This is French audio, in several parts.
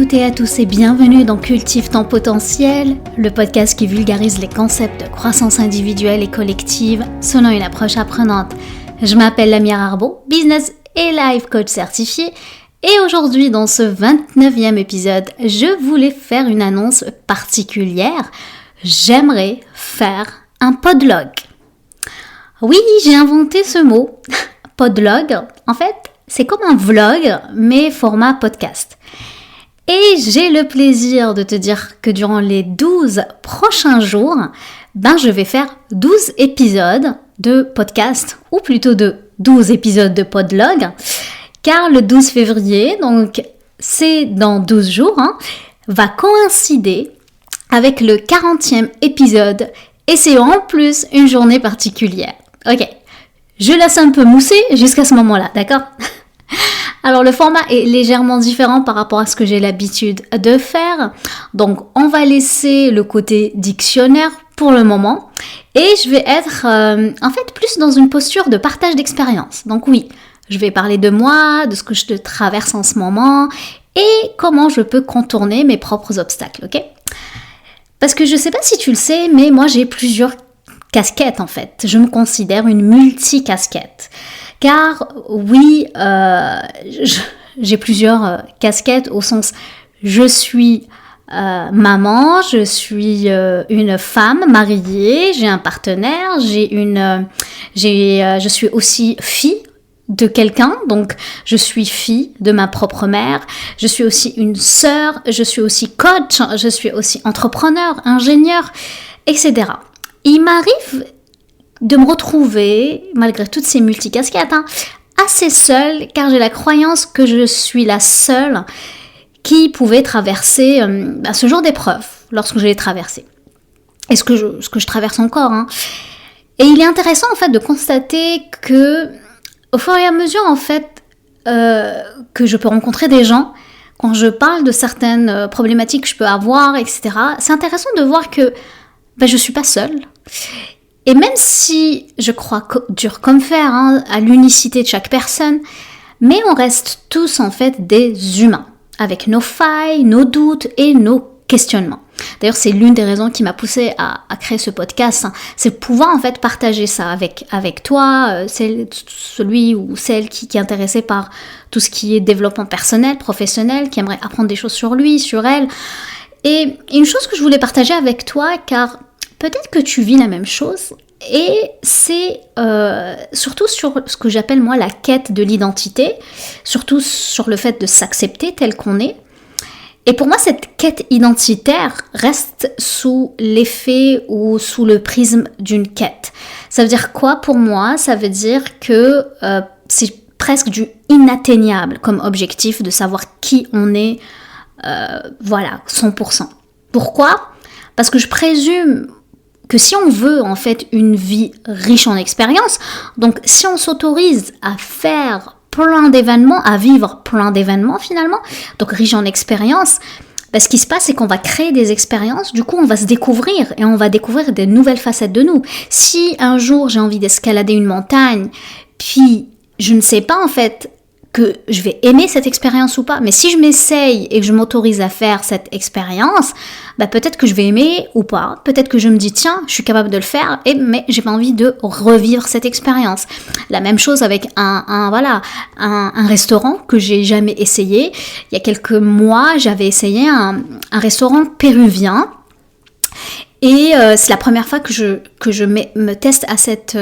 toutes et à tous et bienvenue dans Cultive ton potentiel, le podcast qui vulgarise les concepts de croissance individuelle et collective selon une approche apprenante. Je m'appelle Lamia Arbo, business et life coach certifié, et aujourd'hui dans ce 29e épisode, je voulais faire une annonce particulière. J'aimerais faire un podlog. Oui, j'ai inventé ce mot, podlog. En fait, c'est comme un vlog, mais format podcast. Et j'ai le plaisir de te dire que durant les 12 prochains jours, je vais faire 12 épisodes de podcast, ou plutôt de 12 épisodes de podlog, car le 12 février, donc c'est dans 12 jours, va coïncider avec le 40e épisode, et c'est en plus une journée particulière. Ok, je laisse un peu mousser jusqu'à ce moment-là, d'accord ? Alors le format est légèrement différent par rapport à ce que j'ai l'habitude de faire. Donc on va laisser le côté dictionnaire pour le moment. Et je vais être plus dans une posture de partage d'expérience. Donc oui, je vais parler de moi, de ce que je traverse en ce moment et comment je peux contourner mes propres obstacles, ok ? Parce que je sais pas si tu le sais, mais moi j'ai plusieurs casquettes en fait. Je me considère une multicasquette. Car oui, j'ai plusieurs casquettes au sens je suis maman, je suis une femme mariée, j'ai un partenaire, je suis aussi fille de quelqu'un, donc je suis fille de ma propre mère, je suis aussi une sœur, je suis aussi coach, je suis aussi entrepreneur, ingénieur, etc. Il m'arrive de me retrouver, malgré toutes ces multicasquettes, assez seule, car j'ai la croyance que je suis la seule qui pouvait traverser ce genre d'épreuve lorsque je l'ai traversé. Et ce que je traverse encore. Et il est intéressant en fait de constater que, au fur et à mesure en fait que je peux rencontrer des gens, quand je parle de certaines problématiques que je peux avoir, etc., c'est intéressant de voir que je suis pas seule. Et même si je crois dur comme fer à l'unicité de chaque personne, mais on reste tous en fait des humains, avec nos failles, nos doutes et nos questionnements. D'ailleurs, c'est l'une des raisons qui m'a poussée à créer ce podcast, c'est de pouvoir en fait partager ça avec toi, celui ou celle qui est intéressée par tout ce qui est développement personnel, professionnel, qui aimerait apprendre des choses sur lui, sur elle. Et une chose que je voulais partager avec toi, car peut-être que tu vis la même chose, et c'est surtout sur ce que j'appelle moi la quête de l'identité, surtout sur le fait de s'accepter tel qu'on est. Et pour moi, cette quête identitaire reste sous l'effet ou sous le prisme d'une quête. Ça veut dire quoi pour moi ? Ça veut dire que c'est presque du inatteignable comme objectif de savoir qui on est, 100%. Pourquoi ? Parce que je présume que si on veut en fait une vie riche en expériences, donc si on s'autorise à faire plein d'événements, à vivre plein d'événements finalement, donc riche en expériences, ce qui se passe c'est qu'on va créer des expériences, du coup on va se découvrir et on va découvrir des nouvelles facettes de nous. Si un jour j'ai envie d'escalader une montagne, puis je ne sais pas en fait que je vais aimer cette expérience ou pas, mais si je m'essaye et que je m'autorise à faire cette expérience, peut-être que je vais aimer ou pas, peut-être que je me dis tiens, je suis capable de le faire, mais j'ai pas envie de revivre cette expérience. La même chose avec un restaurant que j'ai jamais essayé. Il y a quelques mois, j'avais essayé un restaurant péruvien. Et c'est la première fois que je me teste à cette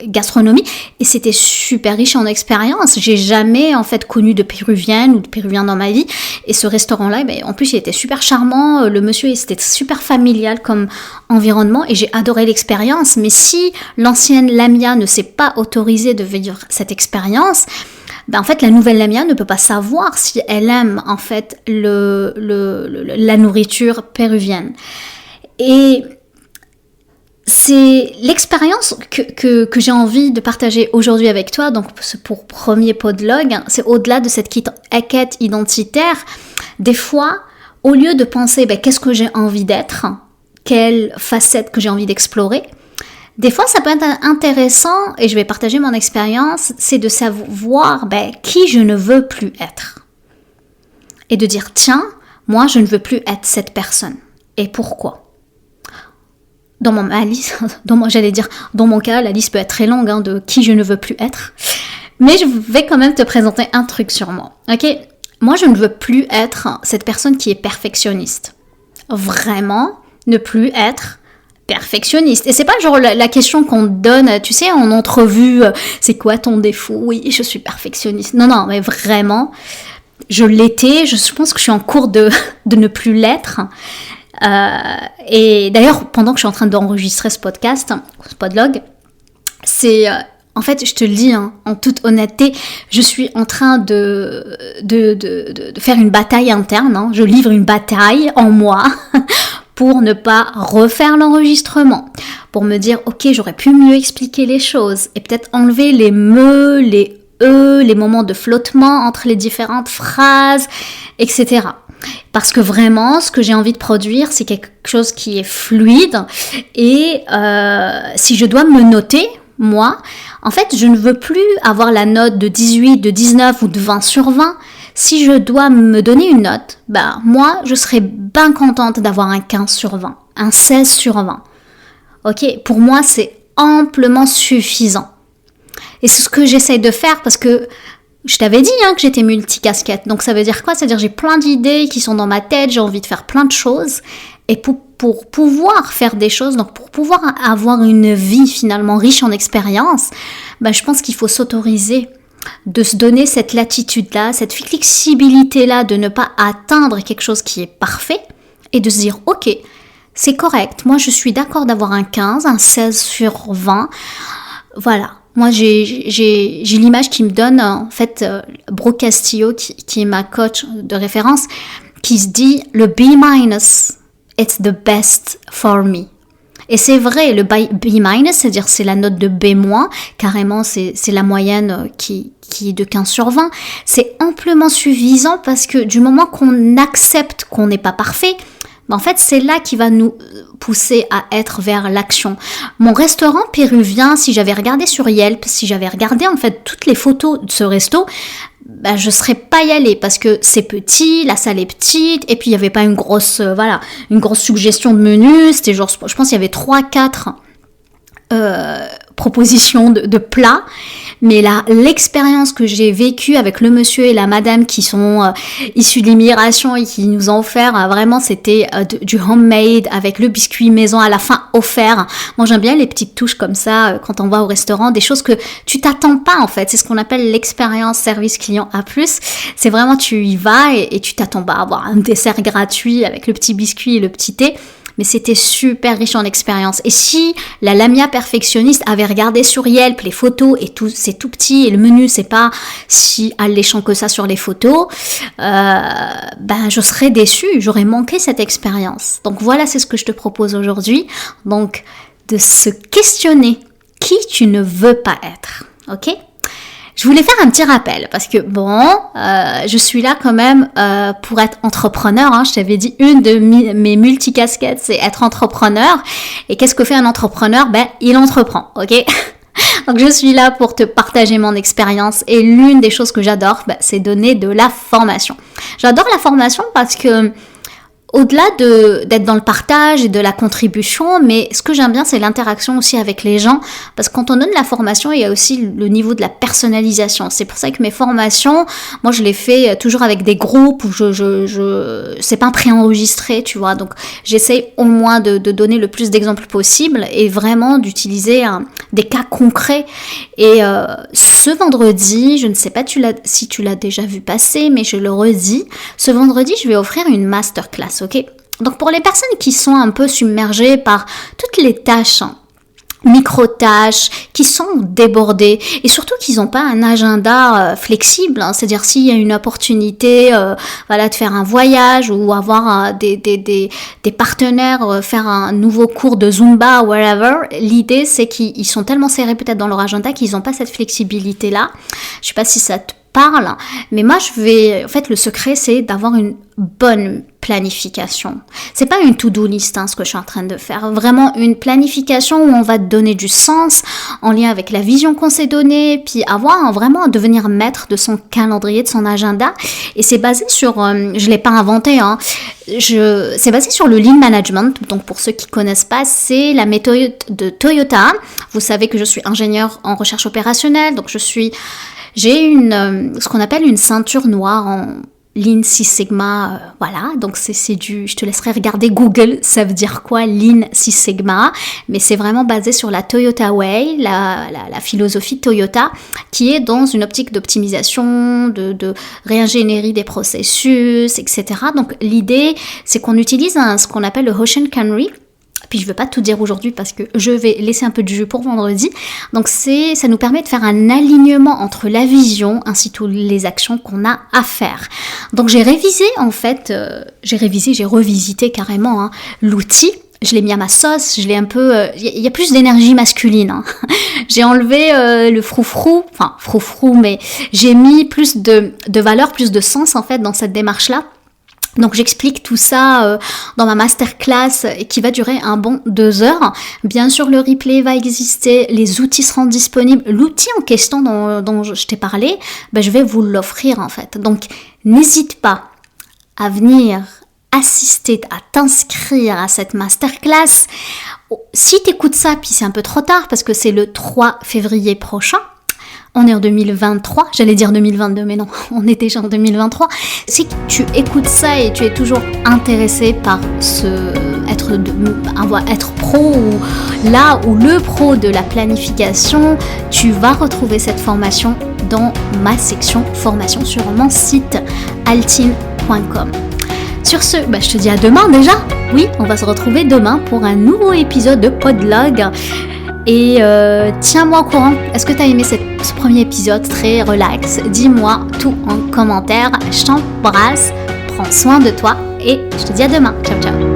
gastronomie, et c'était super riche en expérience. J'ai jamais en fait connu de péruvienne ou de péruvien dans ma vie, et ce restaurant-là, en plus il était super charmant, le monsieur c'était super familial comme environnement, et j'ai adoré l'expérience. Mais si l'ancienne Lamia ne s'est pas autorisée de vivre cette expérience, en fait, la nouvelle Lamia ne peut pas savoir si elle aime en fait la nourriture péruvienne. Et c'est l'expérience que j'ai envie de partager aujourd'hui avec toi. Donc pour premier podlog, c'est au-delà de cette quête identitaire. Des fois, au lieu de penser qu'est-ce que j'ai envie d'être, quelle facette que j'ai envie d'explorer, des fois, ça peut être intéressant, et je vais partager mon expérience, c'est de savoir qui je ne veux plus être. et de dire tiens, moi je ne veux plus être cette personne. Et pourquoi? Dans mon cas, la liste peut être très longue hein, de qui je ne veux plus être. Mais je vais quand même te présenter un truc sur moi. Ok? Moi, je ne veux plus être cette personne qui est perfectionniste. Vraiment, ne plus être perfectionniste. Et c'est pas genre la question qu'on te donne, tu sais, en entrevue, c'est quoi ton défaut? Oui, je suis perfectionniste. Non, mais vraiment, je l'étais, je pense que je suis en cours de ne plus l'être. Et d'ailleurs, pendant que je suis en train d'enregistrer ce podcast, ce podlog, c'est... en fait, je te le dis, hein, en toute honnêteté, je suis en train de faire une bataille interne. Hein. Je livre une bataille en moi pour ne pas refaire l'enregistrement. Pour me dire, ok, j'aurais pu mieux expliquer les choses et peut-être enlever les me, les les moments de flottement entre les différentes phrases, etc. Parce que vraiment, ce que j'ai envie de produire, c'est quelque chose qui est fluide. Et si je dois me noter, moi, en fait, je ne veux plus avoir la note de 18, de 19 ou de 20 sur 20. Si je dois me donner une note, moi, je serais bien contente d'avoir un 15 sur 20, un 16 sur 20. Ok, pour moi, c'est amplement suffisant. Et c'est ce que j'essaye de faire parce que je t'avais dit que j'étais multicasquette. Donc ça veut dire quoi? C'est-à-dire j'ai plein d'idées qui sont dans ma tête, j'ai envie de faire plein de choses. Et pour pouvoir faire des choses, donc pour pouvoir avoir une vie finalement riche en expérience, je pense qu'il faut s'autoriser de se donner cette latitude-là, cette flexibilité-là de ne pas atteindre quelque chose qui est parfait et de se dire ok, c'est correct, moi je suis d'accord d'avoir un 15, un 16 sur 20, voilà. Moi, j'ai l'image qui me donne, en fait, Brooke Castillo, qui est ma coach de référence, qui se dit « le B-, it's the best for me ». Et c'est vrai, le B-, c'est-à-dire c'est la note de B-, carrément, c'est la moyenne qui est de 15 sur 20. C'est amplement suffisant parce que du moment qu'on accepte qu'on n'est pas parfait, en fait, c'est là qui va nous pousser à être vers l'action. Mon restaurant péruvien, si j'avais regardé sur Yelp, si j'avais regardé en fait toutes les photos de ce resto, je serais pas y allée parce que c'est petit, la salle est petite, et puis il y avait pas une grosse suggestion de menu. C'était genre, je pense qu'il y avait 3-4 propositions de plats. Mais là, l'expérience que j'ai vécue avec le monsieur et la madame qui sont issus de l'immigration et qui nous ont offert, vraiment, c'était du homemade avec le biscuit maison à la fin offert. Moi, j'aime bien les petites touches comme ça quand on va au restaurant, des choses que tu t'attends pas en fait. C'est ce qu'on appelle l'expérience service client A+. C'est vraiment, tu y vas et tu t'attends pas à avoir un dessert gratuit avec le petit biscuit et le petit thé. Mais c'était super riche en expérience. Et si la Lamia perfectionniste avait regardé sur Yelp les photos et tout, c'est tout petit et le menu c'est pas si alléchant que ça sur les photos, je serais déçue, j'aurais manqué cette expérience. Donc voilà, c'est ce que je te propose aujourd'hui. Donc de se questionner qui tu ne veux pas être, ok ? Je voulais faire un petit rappel parce que je suis là quand même pour être entrepreneur. Je t'avais dit une de mes multicasquettes, c'est être entrepreneur. Et qu'est-ce que fait un entrepreneur ? Il entreprend, ok ? Donc je suis là pour te partager mon expérience et l'une des choses que j'adore, c'est donner de la formation. J'adore la formation parce que au-delà d'être dans le partage et de la contribution, mais ce que j'aime bien, c'est l'interaction aussi avec les gens, parce que quand on donne la formation, il y a aussi le niveau de la personnalisation. C'est pour ça que mes formations, moi, je les fais toujours avec des groupes où c'est pas préenregistré, tu vois. Donc, j'essaye au moins de donner le plus d'exemples possible et vraiment d'utiliser des cas concrets. Et ce vendredi, je ne sais pas si tu l'as déjà vu passer, mais je le redis, ce vendredi, je vais offrir une masterclass. Ok, donc pour les personnes qui sont un peu submergées par toutes les tâches, micro-tâches, qui sont débordées et surtout qu'ils n'ont pas un agenda flexible, c'est-à-dire s'il y a une opportunité de faire un voyage ou avoir des partenaires, faire un nouveau cours de Zumba, whatever, l'idée c'est qu'ils sont tellement serrés peut-être dans leur agenda qu'ils n'ont pas cette flexibilité-là. Je sais pas si ça te parle, mais moi le secret c'est d'avoir une bonne planification. C'est pas une to-do list, ce que je suis en train de faire. Vraiment une planification où on va donner du sens en lien avec la vision qu'on s'est donnée, puis vraiment devenir maître de son calendrier, de son agenda. Et c'est basé sur, je l'ai pas inventé, c'est basé sur le Lean Management. Donc pour ceux qui connaissent pas, c'est la méthode de Toyota. Vous savez que je suis ingénieure en recherche opérationnelle, donc j'ai ce qu'on appelle une ceinture noire en Lean Six Sigma, voilà, donc je te laisserai regarder Google, ça veut dire quoi Lean Six Sigma, mais c'est vraiment basé sur la Toyota Way, la philosophie Toyota, qui est dans une optique d'optimisation, de réingénierie des processus, etc. Donc l'idée, c'est qu'on utilise ce qu'on appelle le Hoshin Kanri. Puis je ne veux pas tout dire aujourd'hui parce que je vais laisser un peu de jus pour vendredi. Donc ça nous permet de faire un alignement entre la vision ainsi que les actions qu'on a à faire. Donc j'ai révisé j'ai revisité carrément l'outil. Je l'ai mis à ma sauce, je l'ai un peu... Il y a plus d'énergie masculine. J'ai enlevé le froufrou, mais j'ai mis plus de valeur, plus de sens en fait dans cette démarche-là. Donc j'explique tout ça dans ma masterclass qui va durer un bon 2 heures. Bien sûr, le replay va exister, les outils seront disponibles. L'outil en question dont je t'ai parlé, je vais vous l'offrir en fait. Donc n'hésite pas à venir assister, à t'inscrire à cette masterclass. Si tu écoutes ça, puis c'est un peu trop tard parce que c'est le 3 février prochain, on est en 2023, j'allais dire 2022, mais non, on est déjà en 2023. Si tu écoutes ça et tu es toujours intéressé par être pro ou le pro de la planification, tu vas retrouver cette formation dans ma section formation sur mon site altine.com. Sur ce, je te dis à demain déjà. Oui, on va se retrouver demain pour un nouveau épisode de Podlog. Et tiens-moi au courant, est-ce que tu as aimé ce premier épisode très relax? Dis-moi tout en commentaire, je t'embrasse, prends soin de toi et je te dis à demain, ciao ciao.